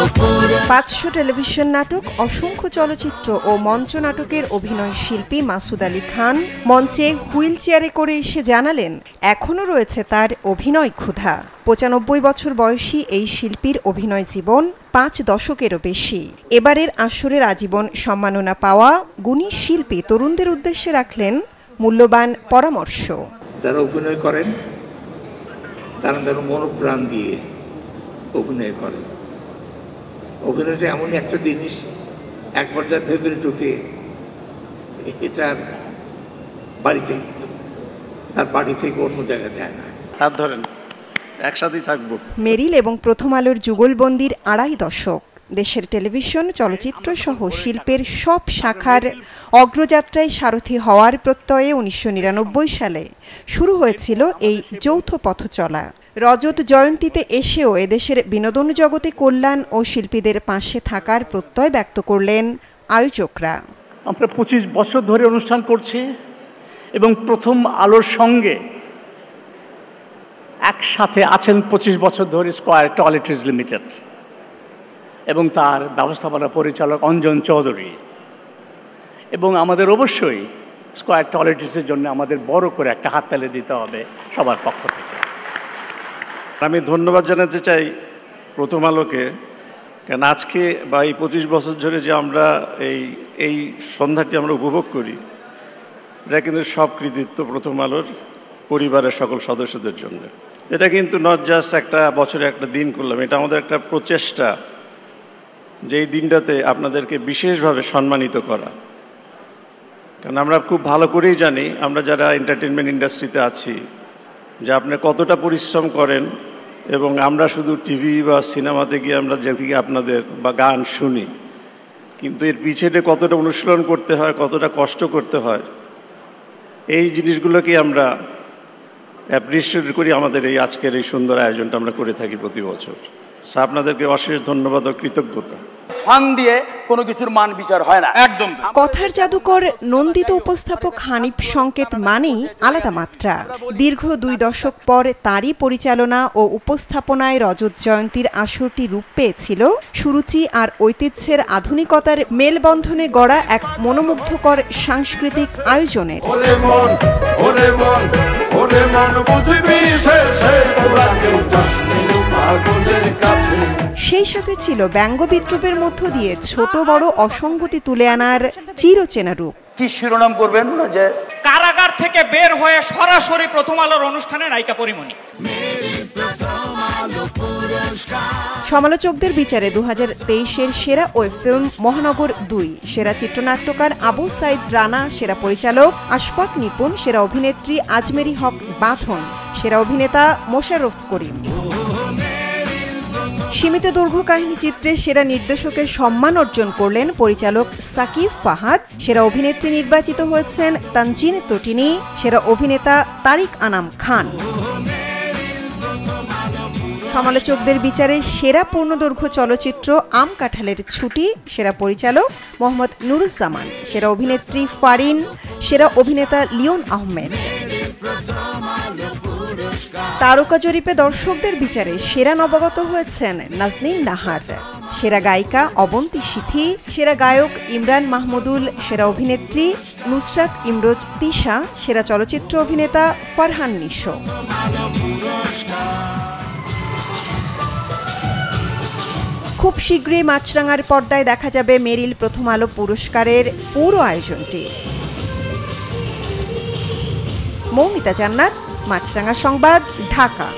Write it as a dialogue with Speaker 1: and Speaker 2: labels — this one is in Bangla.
Speaker 1: 500 টেলিভিশন নাটক, অসংখ্য চলচ্চিত্র ও মঞ্চ নাটকের অভিনয় শিল্পী মাসুদ আলী খান মঞ্চে হুইল চেয়ারে করে এসে জানালেন, এখনও রয়েছে তার অভিনয় ক্ষুধা। 95 বছর বয়সী এই শিল্পীর অভিনয় জীবন 5 দশকেরও বেশি। এবারের আসরের আজীবন সম্মাননা পাওয়া গুণী শিল্পী তরুণদের উদ্দেশ্যে রাখলেন মূল্যবান পরামর্শ।
Speaker 2: যারা অভিনয় করেন তারা যেন মনোপ্রাণ দিয়ে অভিনয় করেন। অভিনয়টা এমনই একটা জিনিস, একবার যার ভেতরে ঢুকে এটার তার বাড়ি থেকে অন্য জায়গায় যায় না।
Speaker 3: হাত ধরেন, একসাথেই থাকবো।
Speaker 1: মেরিল এবং প্রথম আলোর যুগলবন্দির 2.5 দশক দেশের টেলিভিশন, চলচ্চিত্র সহ শিল্পের সব শাখার অগ্রযাত্রায় সারথি হওয়ার প্রত্যয়ে 1999 সালে শুরু হয়েছিল এই যৌথ পথ চলা। রজত জয়ন্তীতে এসেও এদেশের বিনোদন জগতে কল্যাণ ও শিল্পীদের পাশে থাকার প্রত্যয় ব্যক্ত করলেন আয়োজকরা।
Speaker 4: আমরা 25 বছর ধরে অনুষ্ঠান করছি এবং প্রথম আলোর সঙ্গে একসাথে আছেন 25 বছর ধরে স্কয়ার টয়লেট্রিজ লিমিটেড এবং তার ব্যবস্থাপনা পরিচালক অঞ্জন চৌধুরী। এবং আমাদের অবশ্যই স্কয়ার টয়লেট্রিজের জন্য আমাদের বড় করে একটা হাততালি দিতে হবে সবার পক্ষ থেকে।
Speaker 3: আমি ধন্যবাদ জানাতে চাই প্রথম আলোকে, কারণ আজকে বা এই 25 বছর ধরে যে আমরা এই সন্ধ্যাটি আমরা উপভোগ করি, এটা কিন্তু সব কৃতিত্ব প্রথম আলোর পরিবারের সকল সদস্যদের জন্য। এটা কিন্তু নট জাস্ট একটা বছরে একটা দিন করলাম, এটা আমাদের একটা প্রচেষ্টা যে এই দিনটাতে আপনাদেরকে বিশেষভাবে সম্মানিত করা। কারণ আমরা খুব ভালো করেই জানি, আমরা যারা এন্টারটেনমেন্ট ইন্ডাস্ট্রিতে আছি, যে আপনি কতটা পরিশ্রম করেন এবং আমরা শুধু টিভি বা সিনেমাতে গিয়ে আমরা যেদিকে আপনাদের বা গান শুনি, কিন্তু এর পিছনে কতটা অনুশীলন করতে হয়, কতটা কষ্ট করতে হয়, এই জিনিসগুলোকে আমরা অ্যাপ্রিসিয়েট করি। আমাদের এই আজকের এই সুন্দর আয়োজনটা আমরা করে থাকি প্রতি বছর। আপনাদেরকে অশেষ ধন্যবাদ ও কৃতজ্ঞতা।
Speaker 5: ফান দিয়ে কোনো কিছুর মান বিচার হয় না। একদম
Speaker 1: কথার জাদুকর নন্দিত উপস্থাপক হানিফ সংকেত মানেই আলাদা মাত্রা। দীর্ঘ 2 দশক পর তারই পরিচালনা ও উপস্থাপনায় রজত জয়ন্তীর আসরটি রূপ পেয়েছিল সুরুচি আর ঐতিহ্যের আধুনিকতার মেলবন্ধনে গড়া এক মনোমুগ্ধকর সাংস্কৃতিক আয়োজনের। সেই সাথে ছিল ব্যঙ্গ বিদ্রুপের মধ্য দিয়ে ছোট বড় অসঙ্গতি তুলে আনার চিরচেনা রূপ।
Speaker 5: কি শিরোনাম করবেন না, যে
Speaker 6: কারাগার থেকে বের হয়ে সরাসরি প্রথম আলোর অনুষ্ঠানে নায়িকা পরিমণি।
Speaker 1: সমালোচকদের বিচারে 2023-এর সেরা ওয়েব ফিল্ম মহানগর 2, সেরা চিত্রনাট্যকার আবু সাইদ রানা, সেরা পরিচালক আশফাক নিপুণ, সেরা অভিনেত্রী আজমেরি হক বাঁধন, সেরা অভিনেতা মোশাররফ করিম। সীমিত দৈর্ঘ্য কাহিনী চিত্রে সেরা নির্দেশকের সম্মান অর্জন করলেন পরিচালক সাকিব ফাহাদ। সেরা অভিনেত্রী নির্বাচিত হয়েছেন তানজিন তটিনী, সেরা অভিনেতা তারিক আনাম খান। সমালোচকদের বিচারে সেরা পূর্ণদৈর্ঘ্য চলচ্চিত্র আম কাঁঠালের ছুটি, সেরা পরিচালক মোহাম্মদ নুরুজ্জামান, সেরা অভিনেত্রী ফারিন, সেরা অভিনেতা লিওন আহমেদ। তারকা জরিপে দর্শকদের বিচারে সেরা নবাগত হয়েছেন নাজনীন নাহার, সেরা গায়িকা অবন্তী সিথি, সেরা গায়ক ইমরান মাহমুদুল, সেরা অভিনেত্রী নুসরাত ইমরোজ তিশা, সেরা চলচ্চিত্র অভিনেতা ফারহান নিশো। খুব শীঘ্রই মাছরাঙার পর্দায় দেখা যাবে মেরিল প্রথম আলো পুরস্কারের পুরো আয়োজনটি। মৌমিতা জান্নাত, মাছরাঙা সংবাদ, ঢাকা।